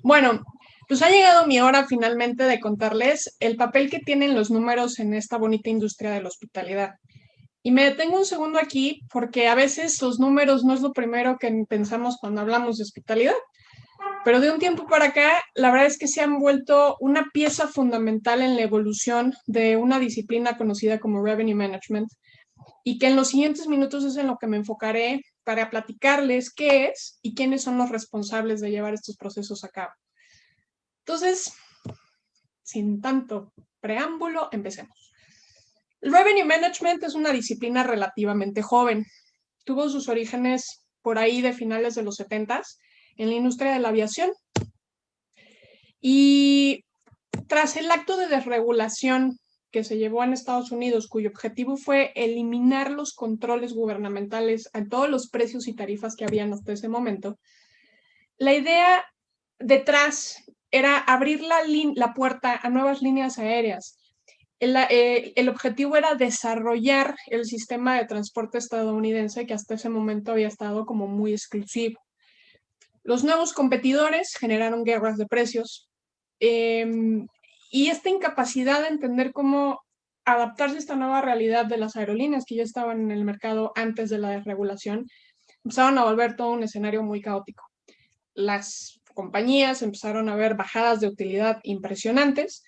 Bueno, pues ha llegado mi hora finalmente de contarles el papel que tienen los números en esta bonita industria de la hospitalidad. Y me detengo un segundo aquí porque a veces los números no es lo primero que pensamos cuando hablamos de hospitalidad, pero de un tiempo para acá, la verdad es que se han vuelto una pieza fundamental en la evolución de una disciplina conocida como Revenue Management y que en los siguientes minutos es en lo que me enfocaré para platicarles qué es y quiénes son los responsables de llevar estos procesos a cabo. Entonces, sin tanto preámbulo, empecemos. El Revenue Management es una disciplina relativamente joven. Tuvo sus orígenes por ahí de finales de los 70s en la industria de la aviación. Y tras el acto de desregulación que se llevó en Estados Unidos, cuyo objetivo fue eliminar los controles gubernamentales a todos los precios y tarifas que habían hasta ese momento, la idea detrás era abrir la puerta a nuevas líneas aéreas. El objetivo era desarrollar el sistema de transporte estadounidense que hasta ese momento había estado como muy exclusivo. Los nuevos competidores generaron guerras de precios y esta incapacidad de entender cómo adaptarse a esta nueva realidad de las aerolíneas que ya estaban en el mercado antes de la desregulación, empezaron a volver todo un escenario muy caótico. Las compañías empezaron a ver bajadas de utilidad impresionantes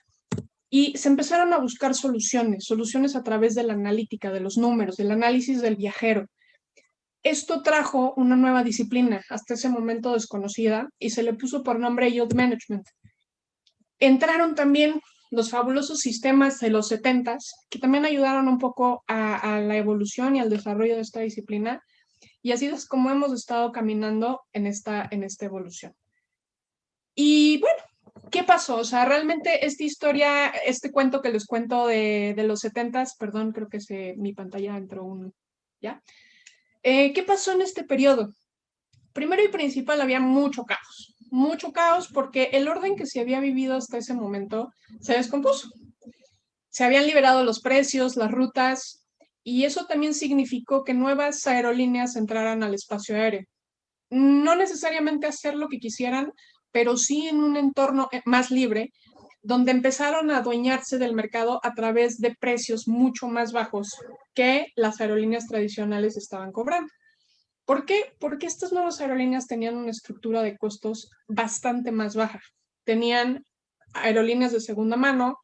y se empezaron a buscar soluciones a través de la analítica, de los números, del análisis del viajero. Esto trajo una nueva disciplina, hasta ese momento desconocida, y se le puso por nombre Yield Management. Entraron también los fabulosos sistemas de los 70s, que también ayudaron un poco a la evolución y al desarrollo de esta disciplina, y así es como hemos estado caminando en esta evolución. Y bueno, ¿qué pasó? O sea, realmente esta historia, este cuento que les cuento de los 70s, perdón, creo que mi pantalla entró ¿ya? ¿Qué pasó en este periodo? Primero y principal, había mucho caos porque el orden que se había vivido hasta ese momento se descompuso. Se habían liberado los precios, las rutas, y eso también significó que nuevas aerolíneas entraran al espacio aéreo. No necesariamente hacer lo que quisieran, pero sí en un entorno más libre, donde empezaron a adueñarse del mercado a través de precios mucho más bajos que las aerolíneas tradicionales estaban cobrando. ¿Por qué? Porque estas nuevas aerolíneas tenían una estructura de costos bastante más baja. Tenían aerolíneas de segunda mano,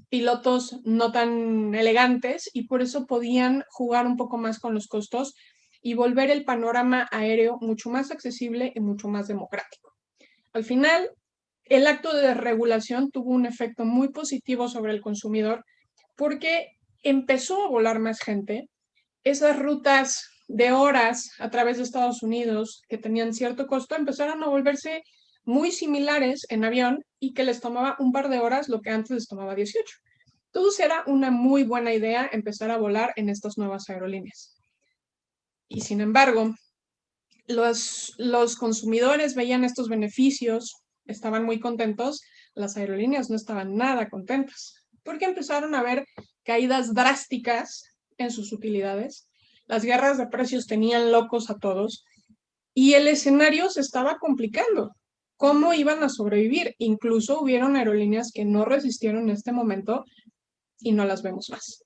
pilotos no tan elegantes y por eso podían jugar un poco más con los costos y volver el panorama aéreo mucho más accesible y mucho más democrático. Al final, el acto de desregulación tuvo un efecto muy positivo sobre el consumidor porque empezó a volar más gente. Esas rutas de horas a través de Estados Unidos que tenían cierto costo empezaron a volverse muy similares en avión y que les tomaba un par de horas lo que antes les tomaba 18. Entonces era una muy buena idea empezar a volar en estas nuevas aerolíneas. Y sin embargo, los consumidores veían estos beneficios, estaban muy contentos, las aerolíneas no estaban nada contentas, porque empezaron a ver caídas drásticas en sus utilidades, las guerras de precios tenían locos a todos y el escenario se estaba complicando. ¿Cómo iban a sobrevivir? Incluso hubieron aerolíneas que no resistieron en este momento y no las vemos más.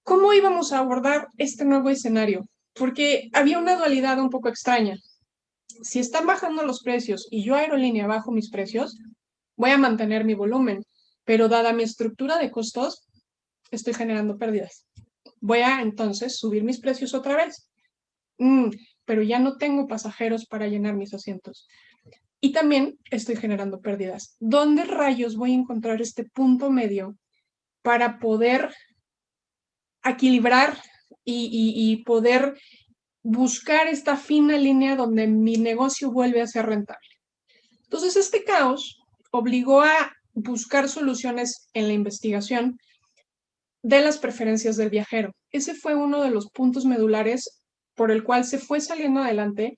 ¿Cómo íbamos a abordar este nuevo escenario? Porque había una dualidad un poco extraña. Si están bajando los precios y yo aerolínea bajo mis precios, voy a mantener mi volumen, pero dada mi estructura de costos, estoy generando pérdidas. Voy a entonces subir mis precios otra vez, pero ya no tengo pasajeros para llenar mis asientos. Y también estoy generando pérdidas. ¿Dónde rayos voy a encontrar este punto medio para poder equilibrar y poder buscar esta fina línea donde mi negocio vuelve a ser rentable? Entonces, este caos obligó a buscar soluciones en la investigación de las preferencias del viajero. Ese fue uno de los puntos medulares por el cual se fue saliendo adelante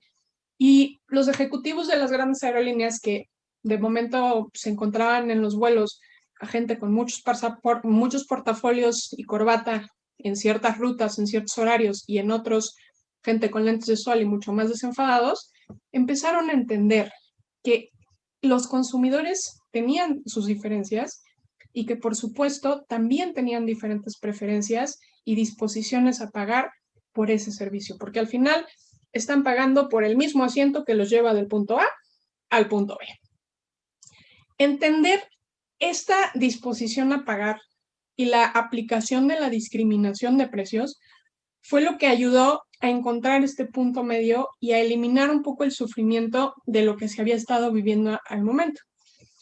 y los ejecutivos de las grandes aerolíneas que de momento se encontraban en los vuelos a gente con muchos portafolios y corbata en ciertas rutas, en ciertos horarios y en otros gente con lentes de sol y mucho más desenfadados, empezaron a entender que los consumidores tenían sus diferencias y que por supuesto también tenían diferentes preferencias y disposiciones a pagar por ese servicio, porque al final están pagando por el mismo asiento que los lleva del punto A al punto B. Entender esta disposición a pagar y la aplicación de la discriminación de precios fue lo que ayudó a encontrar este punto medio y a eliminar un poco el sufrimiento de lo que se había estado viviendo al momento.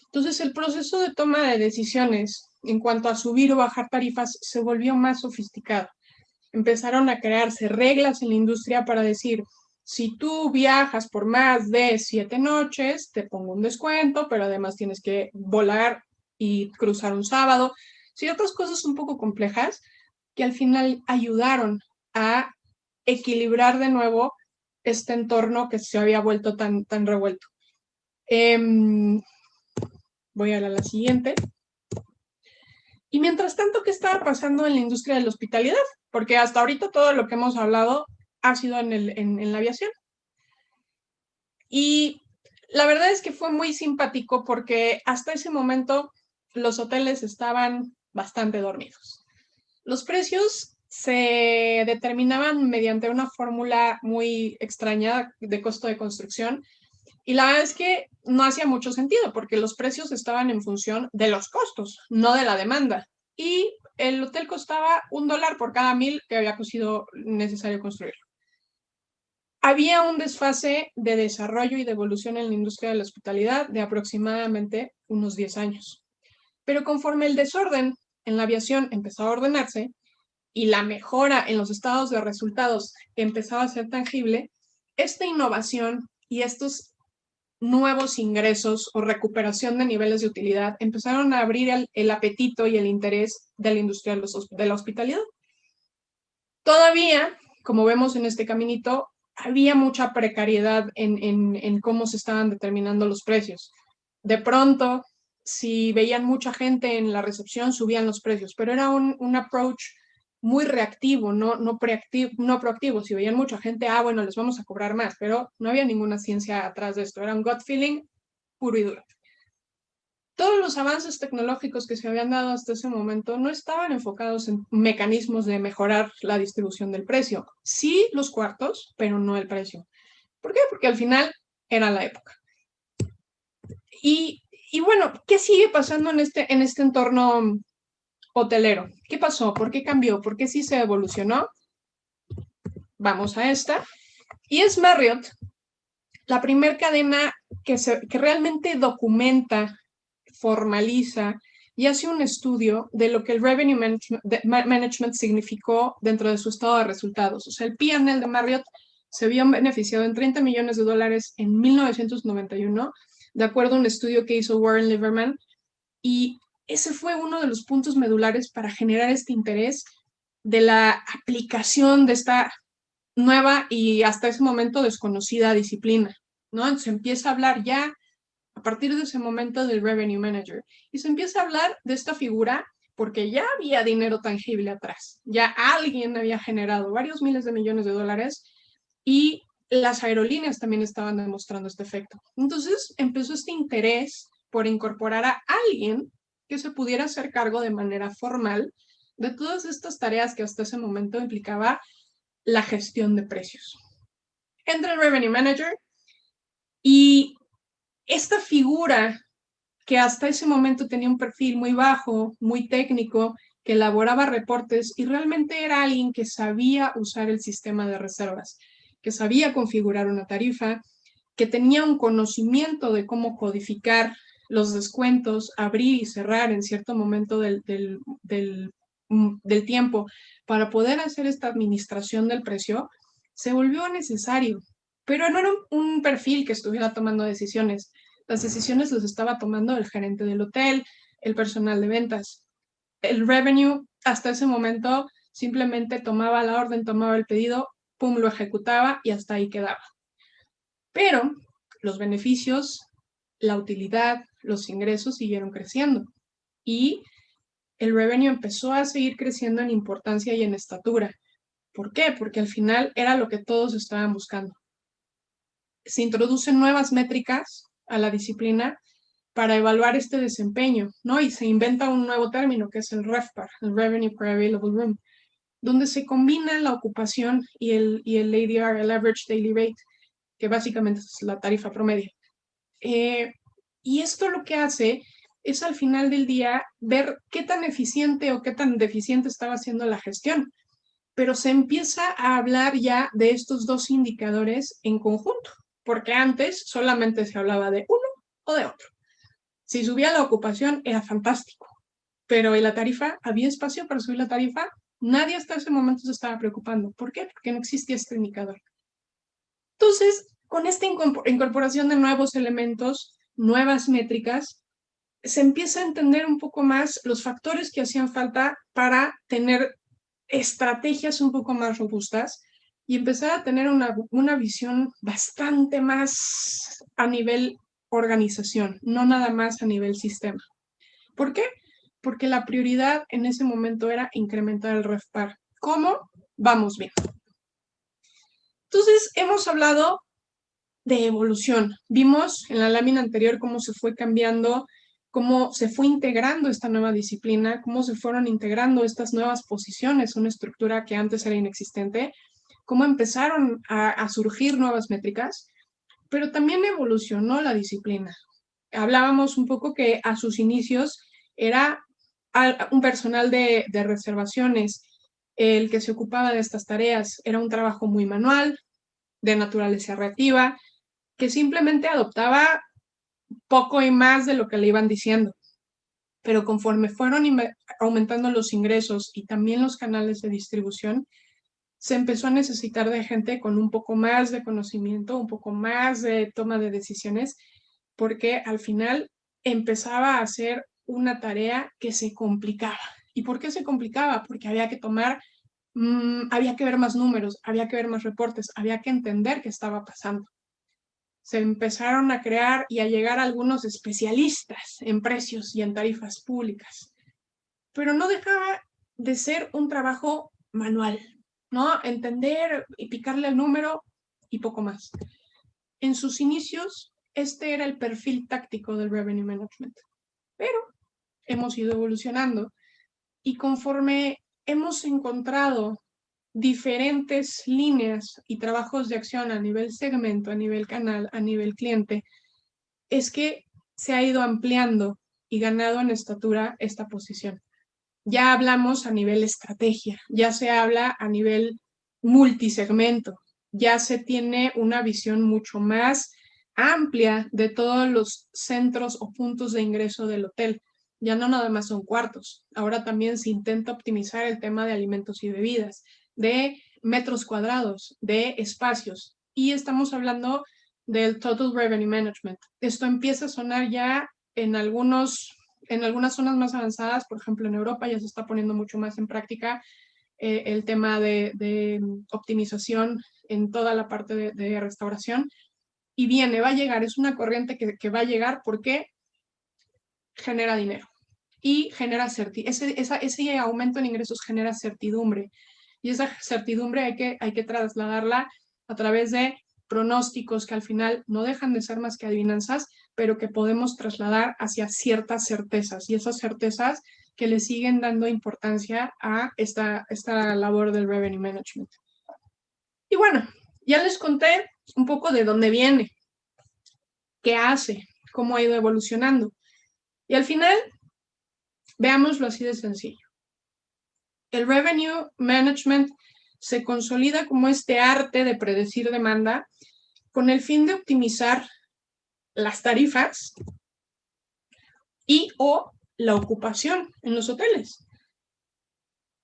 Entonces, el proceso de toma de decisiones en cuanto a subir o bajar tarifas se volvió más sofisticado. Empezaron a crearse reglas en la industria para decir, si tú viajas por más de 7 noches, te pongo un descuento, pero además tienes que volar y cruzar un sábado. Sí, otras cosas un poco complejas que al final ayudaron a equilibrar de nuevo este entorno que se había vuelto tan revuelto. Voy a la siguiente. Y mientras tanto, ¿qué estaba pasando en la industria de la hospitalidad? Porque hasta ahorita todo lo que hemos hablado ha sido en la aviación. Y la verdad es que fue muy simpático porque hasta ese momento los hoteles estaban bastante dormidos. Los precios se determinaban mediante una fórmula muy extraña de costo de construcción y la verdad es que no hacía mucho sentido porque los precios estaban en función de los costos, no de la demanda. Y el hotel costaba $1 por cada 1,000 que había sido necesario construir. Había un desfase de desarrollo y de evolución en la industria de la hospitalidad de aproximadamente unos 10 años. Pero conforme el desorden en la aviación empezó a ordenarse y la mejora en los estados de resultados empezaba a ser tangible, esta innovación y estos nuevos ingresos o recuperación de niveles de utilidad empezaron a abrir el apetito y el interés de la industria de la hospitalidad. Todavía, como vemos en este caminito, había mucha precariedad en cómo se estaban determinando los precios. De pronto, si veían mucha gente en la recepción, subían los precios, pero era un approach muy reactivo, no proactivo. Si veían mucha gente, bueno, les vamos a cobrar más, pero no había ninguna ciencia atrás de esto, era un gut feeling puro y duro. Todos los avances tecnológicos que se habían dado hasta ese momento no estaban enfocados en mecanismos de mejorar la distribución del precio. Sí los cuartos, pero no el precio. ¿Por qué? Porque al final era la época. Y bueno, ¿qué sigue pasando en este entorno hotelero? ¿Qué pasó? ¿Por qué cambió? ¿Por qué sí se evolucionó? Vamos a esta. Y es Marriott, la primera cadena que realmente documenta, formaliza y hace un estudio de lo que el Revenue Management significó dentro de su estado de resultados. O sea, el P&L de Marriott se vio beneficiado en $30 millones en 1991, de acuerdo a un estudio que hizo Warren Lieberman, y ese fue uno de los puntos medulares para generar este interés de la aplicación de esta nueva y hasta ese momento desconocida disciplina, ¿no? Entonces se empieza a hablar ya a partir de ese momento del Revenue Manager y se empieza a hablar de esta figura porque ya había dinero tangible atrás, ya alguien había generado varios miles de millones de dólares y las aerolíneas también estaban demostrando este efecto. Entonces empezó este interés por incorporar a alguien que se pudiera hacer cargo de manera formal de todas estas tareas que hasta ese momento implicaba la gestión de precios. Entra el Revenue Manager y esta figura que hasta ese momento tenía un perfil muy bajo, muy técnico, que elaboraba reportes y realmente era alguien que sabía usar el sistema de reservas, que sabía configurar una tarifa, que tenía un conocimiento de cómo codificar los descuentos, abrir y cerrar en cierto momento del tiempo para poder hacer esta administración del precio, se volvió necesario. Pero no era un perfil que estuviera tomando decisiones. Las decisiones las estaba tomando el gerente del hotel, el personal de ventas. El revenue hasta ese momento simplemente tomaba la orden, tomaba el pedido, pum, lo ejecutaba y hasta ahí quedaba. Pero los beneficios, la utilidad, los ingresos siguieron creciendo y el revenue empezó a seguir creciendo en importancia y en estatura. ¿Por qué? Porque al final era lo que todos estaban buscando. Se introducen nuevas métricas a la disciplina para evaluar este desempeño, ¿no? Y se inventa un nuevo término que es el RevPAR, el Revenue Per Available Room, donde se combina la ocupación y el ADR, el Average Daily Rate, que básicamente es la tarifa promedio. Y esto lo que hace es al final del día ver qué tan eficiente o qué tan deficiente estaba haciendo la gestión. Pero se empieza a hablar ya de estos dos indicadores en conjunto, porque antes solamente se hablaba de uno o de otro. Si subía la ocupación era fantástico, pero en la tarifa, ¿había espacio para subir la tarifa? Nadie hasta ese momento se estaba preocupando. ¿Por qué? Porque no existía este indicador. Entonces, con esta incorporación de nuevos elementos, nuevas métricas, se empieza a entender un poco más los factores que hacían falta para tener estrategias un poco más robustas y empezar a tener una visión bastante más a nivel organización, no nada más a nivel sistema. ¿Por qué? Porque la prioridad en ese momento era incrementar el RevPAR. ¿Cómo? Vamos bien. Entonces, hemos hablado de evolución. Vimos en la lámina anterior cómo se fue cambiando, cómo se fue integrando esta nueva disciplina, cómo se fueron integrando estas nuevas posiciones, una estructura que antes era inexistente, cómo empezaron a surgir nuevas métricas, pero también evolucionó la disciplina. Hablábamos un poco que a sus inicios era un personal de reservaciones el que se ocupaba de estas tareas. Era un trabajo muy manual, de naturaleza reactiva, que simplemente adoptaba poco y más de lo que le iban diciendo. Pero conforme fueron aumentando los ingresos y también los canales de distribución, se empezó a necesitar de gente con un poco más de conocimiento, un poco más de toma de decisiones, porque al final empezaba a ser una tarea que se complicaba. ¿Y por qué se complicaba? Porque había que tomar, había que ver más números, había que ver más reportes, había que entender qué estaba pasando. Se empezaron a crear y a llegar algunos especialistas en precios y en tarifas públicas, pero no dejaba de ser un trabajo manual, ¿no? Entender y picarle el número y poco más. En sus inicios, este era el perfil táctico del revenue management, pero hemos ido evolucionando y conforme hemos encontrado diferentes líneas y trabajos de acción a nivel segmento, a nivel canal, a nivel cliente, es que se ha ido ampliando y ganado en estatura esta posición. Ya hablamos a nivel estrategia, ya se habla a nivel multisegmento, ya se tiene una visión mucho más amplia de todos los centros o puntos de ingreso del hotel. Ya no nada más son cuartos, ahora también se intenta optimizar el tema de alimentos y bebidas, de metros cuadrados, de espacios. Y estamos hablando del Total Revenue Management. Esto empieza a sonar ya en algunas zonas más avanzadas, por ejemplo en Europa ya se está poniendo mucho más en práctica el tema de optimización en toda la parte de restauración. Y va a llegar, es una corriente que va a llegar porque genera dinero y genera ese aumento en ingresos genera certidumbre. Y esa certidumbre hay que trasladarla a través de pronósticos que al final no dejan de ser más que adivinanzas, pero que podemos trasladar hacia ciertas certezas y esas certezas que le siguen dando importancia a esta labor del revenue management. Y bueno, ya les conté un poco de dónde viene, qué hace, cómo ha ido evolucionando. Y al final, veámoslo así de sencillo. El revenue management se consolida como este arte de predecir demanda con el fin de optimizar las tarifas y o la ocupación en los hoteles.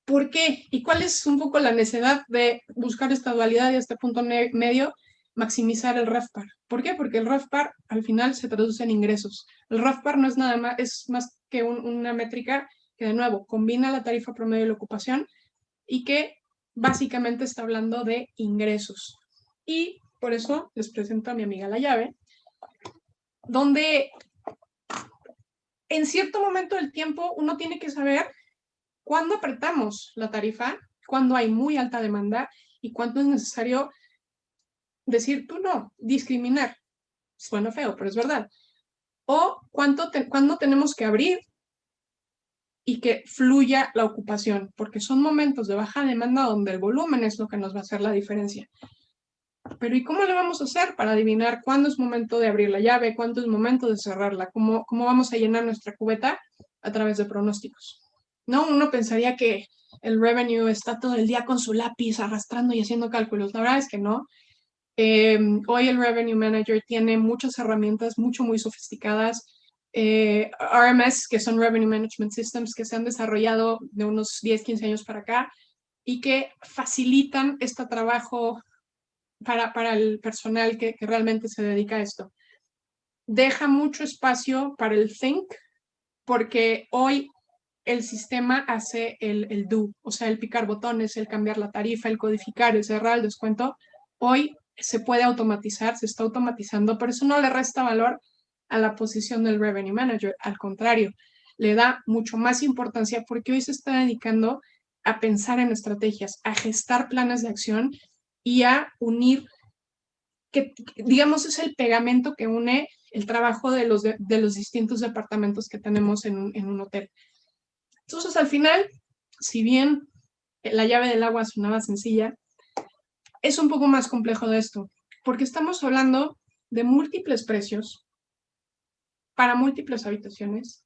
¿Por qué? ¿Y cuál es un poco la necesidad de buscar esta dualidad y este punto medio? Maximizar el RevPAR. ¿Por qué? Porque el RevPAR al final se traduce en ingresos. El RevPAR no es nada más, es más que una métrica que de nuevo combina la tarifa promedio y la ocupación y que básicamente está hablando de ingresos. Y por eso les presento a mi amiga La Llave, donde en cierto momento del tiempo uno tiene que saber cuándo apretamos la tarifa, cuándo hay muy alta demanda y cuándo es necesario decir tú no, discriminar. Suena feo, pero es verdad. O cuándo tenemos que abrir y que fluya la ocupación, porque son momentos de baja demanda donde el volumen es lo que nos va a hacer la diferencia. Pero ¿y cómo le vamos a hacer para adivinar cuándo es momento de abrir la llave, cuándo es momento de cerrarla? ¿Cómo vamos a llenar nuestra cubeta? A través de pronósticos. ¿No? Uno pensaría que el revenue está todo el día con su lápiz arrastrando y haciendo cálculos. La verdad es que no. Hoy el Revenue Manager tiene muchas herramientas muy sofisticadas. RMS, que son Revenue Management Systems, que se han desarrollado de unos 10, 15 años para acá y que facilitan este trabajo para el personal que realmente se dedica a esto. Deja mucho espacio para el think, porque hoy el sistema hace el do, o sea, el picar botones, el cambiar la tarifa, el codificar, el cerrar el descuento. Hoy se puede automatizar, se está automatizando, pero eso no le resta valor a la posición del Revenue Manager. Al contrario, le da mucho más importancia porque hoy se está dedicando a pensar en estrategias, a gestar planes de acción y a unir, que digamos es el pegamento que une el trabajo de los distintos departamentos que tenemos en un hotel. Entonces, al final, si bien la llave del agua sonaba sencilla, es un poco más complejo de esto, porque estamos hablando de múltiples precios para múltiples habitaciones,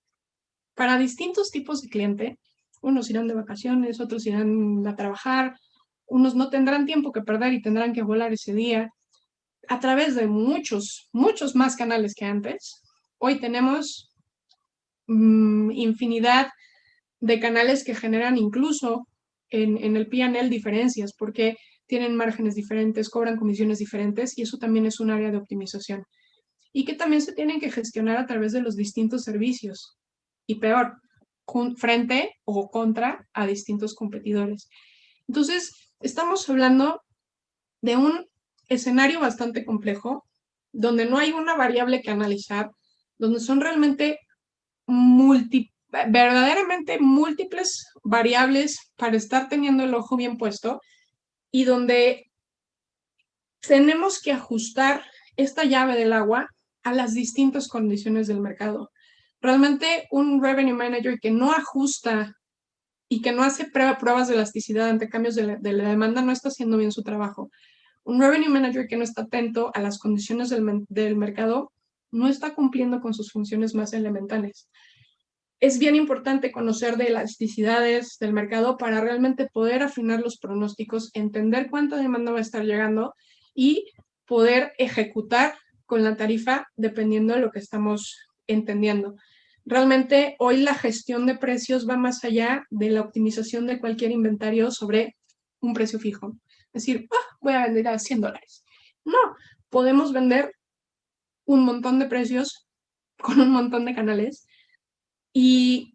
para distintos tipos de cliente. Unos irán de vacaciones, otros irán a trabajar, unos no tendrán tiempo que perder y tendrán que volar ese día. A través de muchos más canales que antes, hoy tenemos infinidad de canales que generan incluso en el P&L diferencias, porque tienen márgenes diferentes, cobran comisiones diferentes, y eso también es un área de optimización. Y que también se tienen que gestionar a través de los distintos servicios. Y peor, frente o contra a distintos competidores. Entonces, estamos hablando de un escenario bastante complejo, donde no hay una variable que analizar, donde son realmente verdaderamente múltiples variables para estar teniendo el ojo bien puesto, y donde tenemos que ajustar esta llave del agua a las distintas condiciones del mercado. Realmente un Revenue Manager que no ajusta y que no hace pruebas de elasticidad ante cambios de la demanda no está haciendo bien su trabajo. Un Revenue Manager que no está atento a las condiciones del mercado no está cumpliendo con sus funciones más elementales. Es bien importante conocer de elasticidades del mercado para realmente poder afinar los pronósticos, entender cuánta demanda va a estar llegando y poder ejecutar con la tarifa dependiendo de lo que estamos entendiendo. Realmente hoy la gestión de precios va más allá de la optimización de cualquier inventario sobre un precio fijo. Es decir, voy a vender a $100. No, podemos vender un montón de precios con un montón de canales, y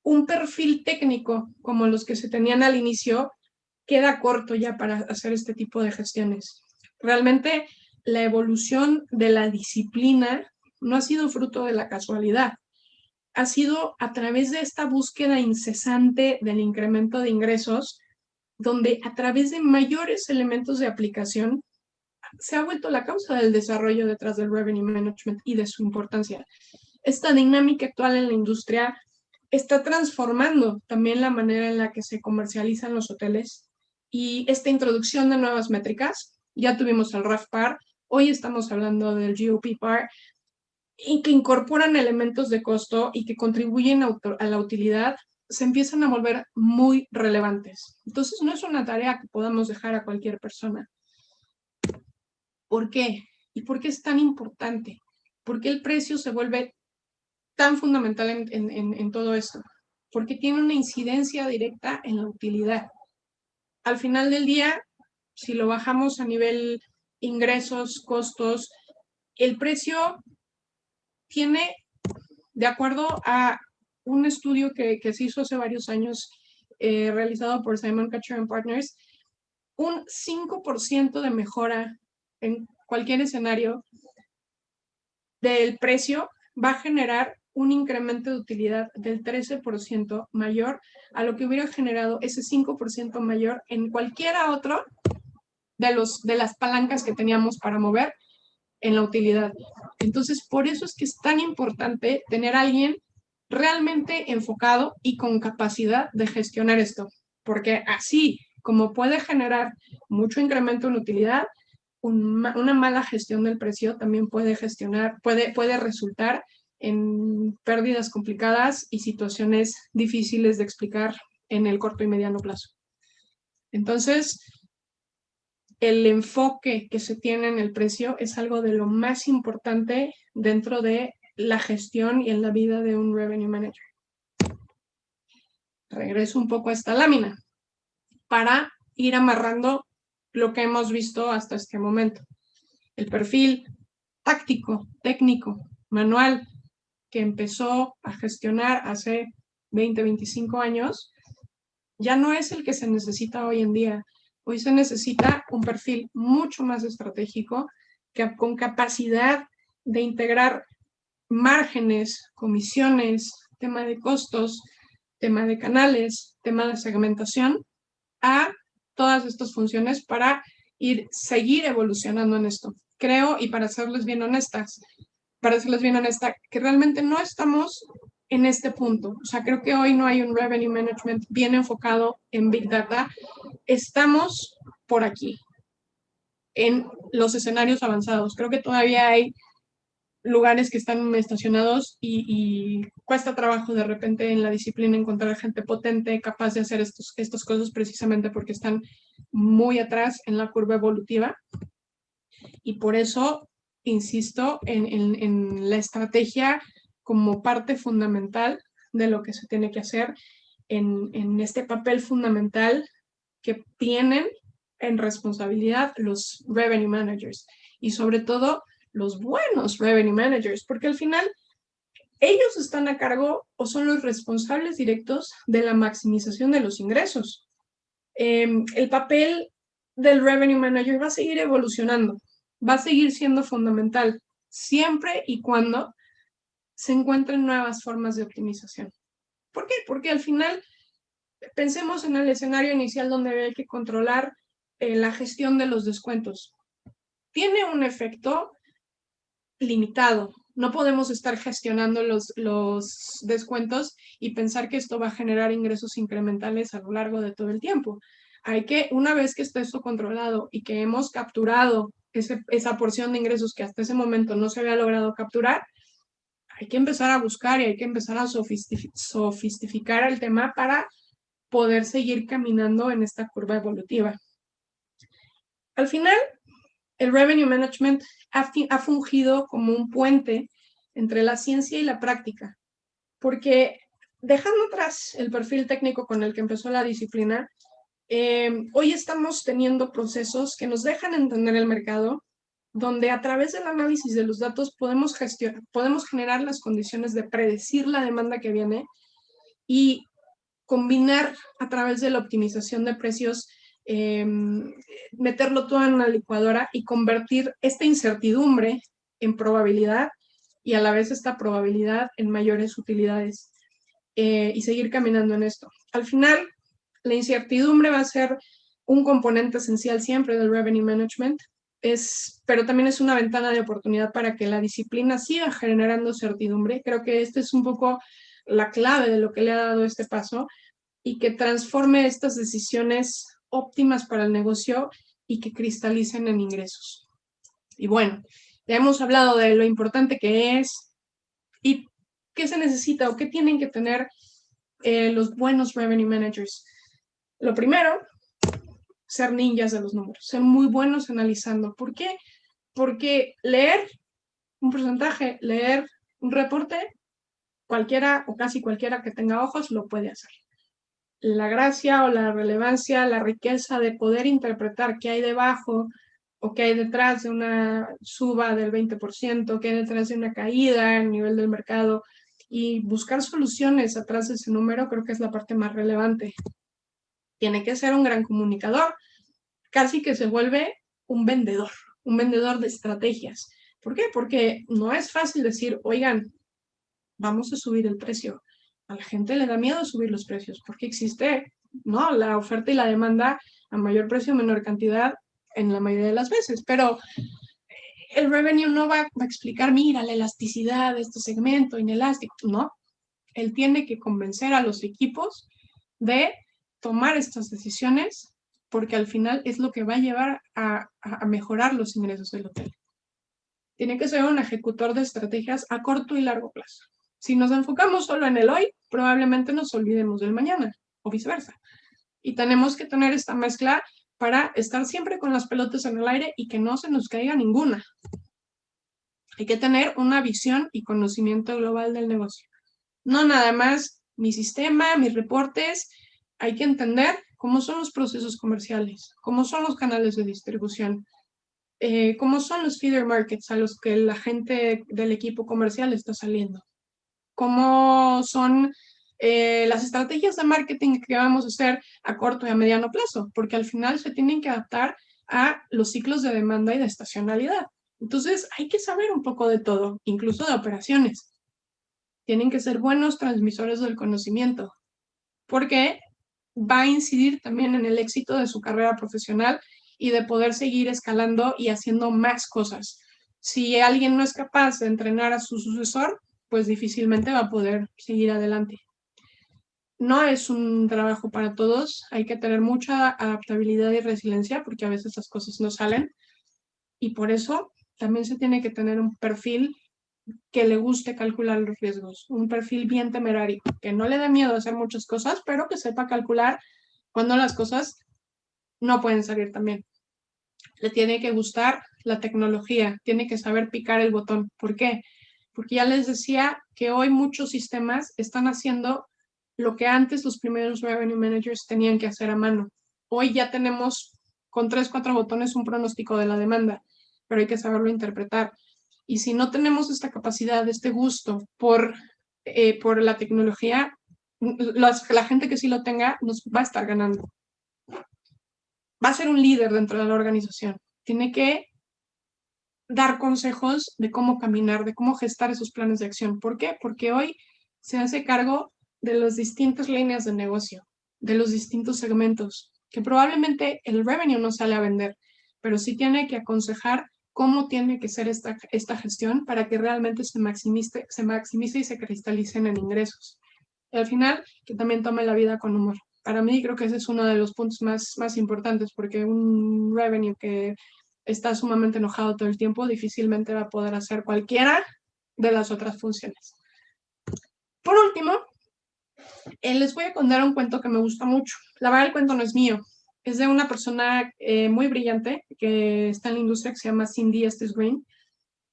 un perfil técnico como los que se tenían al inicio queda corto ya para hacer este tipo de gestiones. Realmente la evolución de la disciplina no ha sido fruto de la casualidad, ha sido a través de esta búsqueda incesante del incremento de ingresos, donde a través de mayores elementos de aplicación se ha vuelto la causa del desarrollo detrás del revenue management y de su importancia. Esta dinámica actual en la industria está transformando también la manera en la que se comercializan los hoteles, y esta introducción de nuevas métricas. Ya tuvimos el RevPAR, hoy estamos hablando del GOP-PAR, y que incorporan elementos de costo y que contribuyen a la utilidad, se empiezan a volver muy relevantes. Entonces no es una tarea que podamos dejar a cualquier persona. ¿Por qué? ¿Y por qué es tan importante? ¿Por qué el precio se vuelve tan fundamental en todo esto? Porque tiene una incidencia directa en la utilidad. Al final del día, si lo bajamos a nivel ingresos, costos, el precio tiene, de acuerdo a un estudio que se hizo hace varios años, realizado por Simon-Kucher & Partners, un 5% de mejora en cualquier escenario del precio va a generar un incremento de utilidad del 13% mayor a lo que hubiera generado ese 5% mayor en cualquiera otro de las palancas que teníamos para mover en la utilidad. Entonces, por eso es que es tan importante tener a alguien realmente enfocado y con capacidad de gestionar esto, porque así como puede generar mucho incremento en utilidad, una mala gestión del precio también puede resultar en pérdidas complicadas y situaciones difíciles de explicar en el corto y mediano plazo. Entonces, el enfoque que se tiene en el precio es algo de lo más importante dentro de la gestión y en la vida de un revenue manager. Regreso un poco a esta lámina para ir amarrando lo que hemos visto hasta este momento. El perfil táctico, técnico, manual, que empezó a gestionar hace 20, 25 años, ya no es el que se necesita hoy en día. Hoy se necesita un perfil mucho más estratégico, con capacidad de integrar márgenes, comisiones, tema de costos, tema de canales, tema de segmentación, a todas estas funciones para seguir evolucionando en esto. Creo, y para serles bien honesta, que realmente no estamos en este punto. O sea, creo que hoy no hay un revenue management bien enfocado en Big Data. Estamos por aquí, en los escenarios avanzados. Creo que todavía hay lugares que están estacionados y cuesta trabajo de repente en la disciplina encontrar gente potente capaz de hacer estas cosas precisamente porque están muy atrás en la curva evolutiva. Y por eso insisto en la estrategia como parte fundamental de lo que se tiene que hacer en este papel fundamental que tienen en responsabilidad los revenue managers y sobre todo los buenos revenue managers, porque al final ellos están a cargo o son los responsables directos de la maximización de los ingresos. El papel del revenue manager va a seguir evolucionando, va a seguir siendo fundamental siempre y cuando se encuentren nuevas formas de optimización. ¿Por qué? Porque al final pensemos en el escenario inicial donde hay que controlar la gestión de los descuentos. Tiene un efecto limitado. No podemos estar gestionando los descuentos y pensar que esto va a generar ingresos incrementales a lo largo de todo el tiempo. Hay que, una vez que esté esto controlado y que hemos capturado esa porción de ingresos que hasta ese momento no se había logrado capturar, hay que empezar a buscar y hay que empezar a sofisticar el tema para poder seguir caminando en esta curva evolutiva. Al final, el revenue management ha fungido como un puente entre la ciencia y la práctica, porque dejando atrás el perfil técnico con el que empezó la disciplina, hoy estamos teniendo procesos que nos dejan entender el mercado, donde a través del análisis de los datos podemos generar las condiciones de predecir la demanda que viene y combinar a través de la optimización de precios, meterlo todo en una licuadora y convertir esta incertidumbre en probabilidad y a la vez esta probabilidad en mayores utilidades y seguir caminando en esto. Al final, la incertidumbre va a ser un componente esencial siempre del revenue management, pero también es una ventana de oportunidad para que la disciplina siga generando certidumbre. Creo que esta es un poco la clave de lo que le ha dado este paso y que transforme estas decisiones óptimas para el negocio y que cristalicen en ingresos. Y bueno, ya hemos hablado de lo importante que es y qué se necesita o qué tienen que tener los buenos revenue managers. Lo primero, ser ninjas de los números, ser muy buenos analizando. ¿Por qué? Porque leer un porcentaje, leer un reporte, cualquiera o casi cualquiera que tenga ojos lo puede hacer. La gracia o la relevancia, la riqueza de poder interpretar qué hay debajo o qué hay detrás de una suba del 20%, qué hay detrás de una caída a nivel del mercado y buscar soluciones atrás de ese número, creo que es la parte más relevante. Tiene que ser un gran comunicador, casi que se vuelve un vendedor de estrategias. ¿Por qué? Porque no es fácil decir, oigan, vamos a subir el precio. A la gente le da miedo subir los precios porque existe, ¿no?, la oferta y la demanda a mayor precio, menor cantidad en la mayoría de las veces. Pero el revenue no va a explicar, mira, la elasticidad de este segmento inelástico, no. Él tiene que convencer a los equipos de tomar estas decisiones porque al final es lo que va a llevar a mejorar los ingresos del hotel. Tiene que ser un ejecutor de estrategias a corto y largo plazo. Si nos enfocamos solo en el hoy, probablemente nos olvidemos del mañana o viceversa. Y tenemos que tener esta mezcla para estar siempre con las pelotas en el aire y que no se nos caiga ninguna. Hay que tener una visión y conocimiento global del negocio. No nada más mi sistema, mis reportes. Hay que entender cómo son los procesos comerciales, cómo son los canales de distribución, cómo son los feeder markets a los que la gente del equipo comercial está saliendo, cómo son las estrategias de marketing que vamos a hacer a corto y a mediano plazo, porque al final se tienen que adaptar a los ciclos de demanda y de estacionalidad. Entonces hay que saber un poco de todo, incluso de operaciones. Tienen que ser buenos transmisores del conocimiento, porque va a incidir también en el éxito de su carrera profesional y de poder seguir escalando y haciendo más cosas. Si alguien no es capaz de entrenar a su sucesor, pues difícilmente va a poder seguir adelante. No es un trabajo para todos, hay que tener mucha adaptabilidad y resiliencia porque a veces las cosas no salen y por eso también se tiene que tener un perfil que le guste calcular los riesgos, un perfil bien temerario, que no le dé miedo a hacer muchas cosas, pero que sepa calcular cuando las cosas no pueden salir tan bien. Le tiene que gustar la tecnología, tiene que saber picar el botón. ¿Por qué? Porque ya les decía que hoy muchos sistemas están haciendo lo que antes los primeros revenue managers tenían que hacer a mano. Hoy ya tenemos con 3, 4 botones un pronóstico de la demanda, pero hay que saberlo interpretar. Y si no tenemos esta capacidad, este gusto por la tecnología, la gente que sí lo tenga nos va a estar ganando. Va a ser un líder dentro de la organización. Tiene que dar consejos de cómo caminar, de cómo gestar esos planes de acción. ¿Por qué? Porque hoy se hace cargo de las distintas líneas de negocio, de los distintos segmentos, que probablemente el revenue no sale a vender, pero sí tiene que aconsejar cómo tiene que ser esta gestión para que realmente se maximice y se cristalicen en ingresos. Y al final, que también tome la vida con humor. Para mí creo que ese es uno de los puntos más importantes, porque un revenue que está sumamente enojado todo el tiempo difícilmente va a poder hacer cualquiera de las otras funciones. Por último, les voy a contar un cuento que me gusta mucho. La verdad, el cuento no es mío. Es de una persona muy brillante que está en la industria que se llama Cindy Estes Green.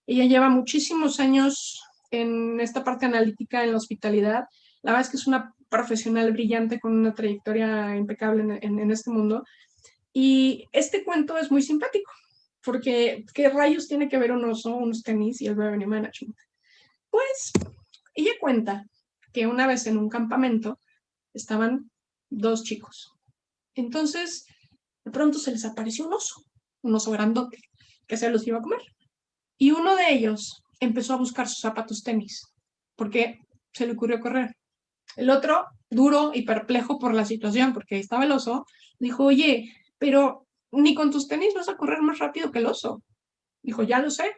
Ella lleva muchísimos años en esta parte analítica en la hospitalidad. La verdad es que es una profesional brillante con una trayectoria impecable en este mundo. Y este cuento es muy simpático, porque ¿qué rayos tiene que ver un oso, unos tenis y el revenue management? Pues ella cuenta que una vez en un campamento estaban 2 chicos. Entonces, de pronto se les apareció un oso grandote, que se los iba a comer. Y uno de ellos empezó a buscar sus zapatos tenis, porque se le ocurrió correr. El otro, duro y perplejo por la situación, porque ahí estaba el oso, dijo, oye, pero ni con tus tenis vas a correr más rápido que el oso. Dijo, ya lo sé,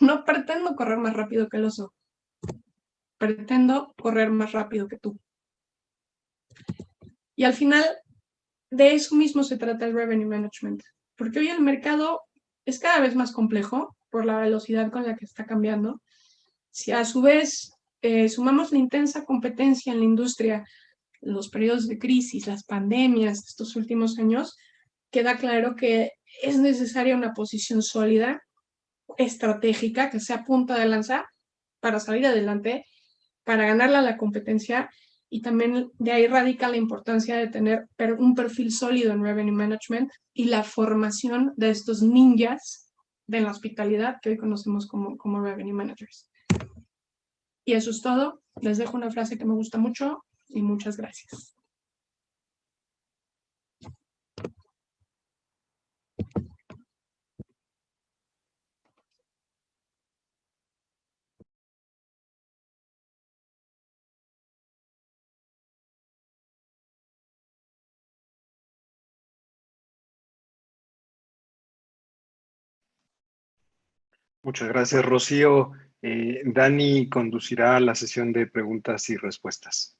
no pretendo correr más rápido que el oso, pretendo correr más rápido que tú. Y al final, de eso mismo se trata el revenue management, porque hoy el mercado es cada vez más complejo por la velocidad con la que está cambiando. Si a su vez sumamos la intensa competencia en la industria, los periodos de crisis, las pandemias de estos últimos años, queda claro que es necesaria una posición sólida, estratégica, que sea punta de lanza para salir adelante, para ganarle a la competencia, y también de ahí radica la importancia de tener un perfil sólido en revenue management y la formación de estos ninjas de la hospitalidad que hoy conocemos como revenue managers. Y eso es todo. Les dejo una frase que me gusta mucho y muchas gracias. Muchas gracias, Rocío. Dani conducirá la sesión de preguntas y respuestas.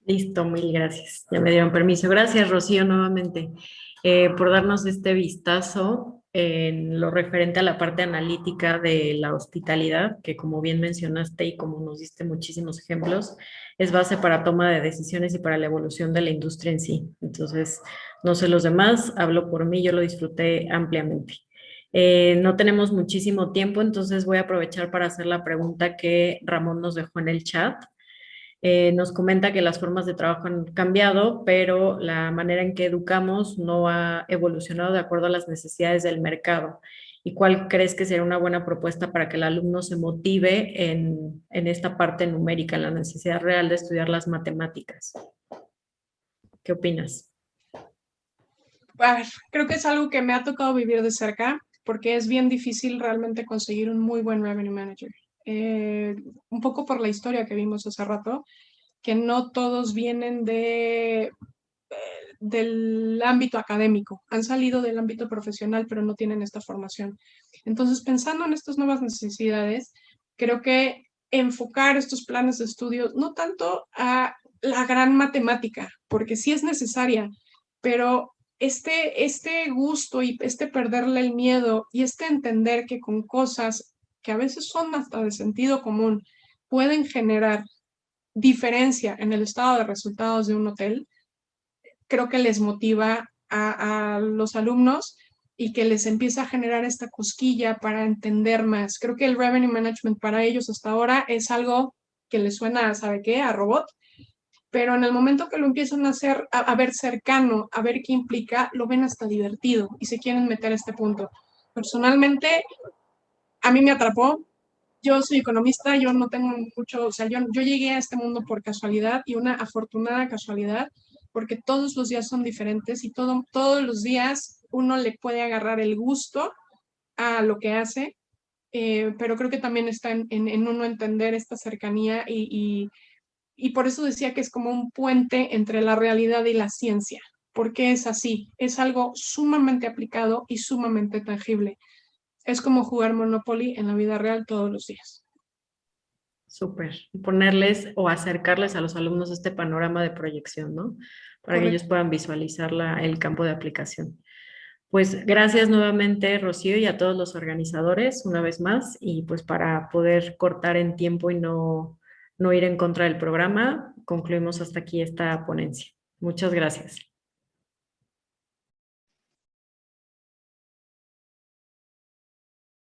Listo, mil gracias. Ya me dieron permiso. Gracias, Rocío, nuevamente, por darnos este vistazo en lo referente a la parte analítica de la hospitalidad, que como bien mencionaste y como nos diste muchísimos ejemplos, es base para toma de decisiones y para la evolución de la industria en sí. Entonces, no sé los demás, hablo por mí, yo lo disfruté ampliamente. No tenemos muchísimo tiempo, entonces voy a aprovechar para hacer la pregunta que Ramón nos dejó en el chat. Nos comenta que las formas de trabajo han cambiado, pero la manera en que educamos no ha evolucionado de acuerdo a las necesidades del mercado. ¿Y cuál crees que sería una buena propuesta para que el alumno se motive en esta parte numérica, en la necesidad real de estudiar las matemáticas? ¿Qué opinas? A ver, creo que es algo que me ha tocado vivir de cerca porque es bien difícil realmente conseguir un muy buen revenue manager. Un poco por la historia que vimos hace rato, que no todos vienen del ámbito académico, han salido del ámbito profesional, pero no tienen esta formación. Entonces, pensando en estas nuevas necesidades, creo que enfocar estos planes de estudio no tanto a la gran matemática, porque sí es necesaria, pero este gusto y este perderle el miedo y este entender que con cosas que a veces son hasta de sentido común pueden generar diferencia en el estado de resultados de un hotel, creo que les motiva a los alumnos y que les empieza a generar esta cosquilla para entender más. Creo que el revenue management para ellos hasta ahora es algo que les suena, ¿sabe qué?, a robot, pero en el momento que lo empiezan a hacer, a ver cercano, a ver qué implica, lo ven hasta divertido y se quieren meter a este punto. Personalmente, a mí me atrapó. Yo soy economista, yo no tengo mucho, o sea, yo llegué a este mundo por casualidad y una afortunada casualidad, porque todos los días son diferentes y todos los días uno le puede agarrar el gusto a lo que hace, pero creo que también está en uno entender esta cercanía y por eso decía que es como un puente entre la realidad y la ciencia, porque es así, es algo sumamente aplicado y sumamente tangible. Es como jugar Monopoly en la vida real todos los días. Súper. Ponerles o acercarles a los alumnos este panorama de proyección, ¿no? Para que ellos Correcto. puedan visualizar el campo de aplicación. Pues gracias nuevamente, Rocío, y a todos los organizadores una vez más. Y pues para poder cortar en tiempo y no ir en contra del programa, concluimos hasta aquí esta ponencia. Muchas gracias.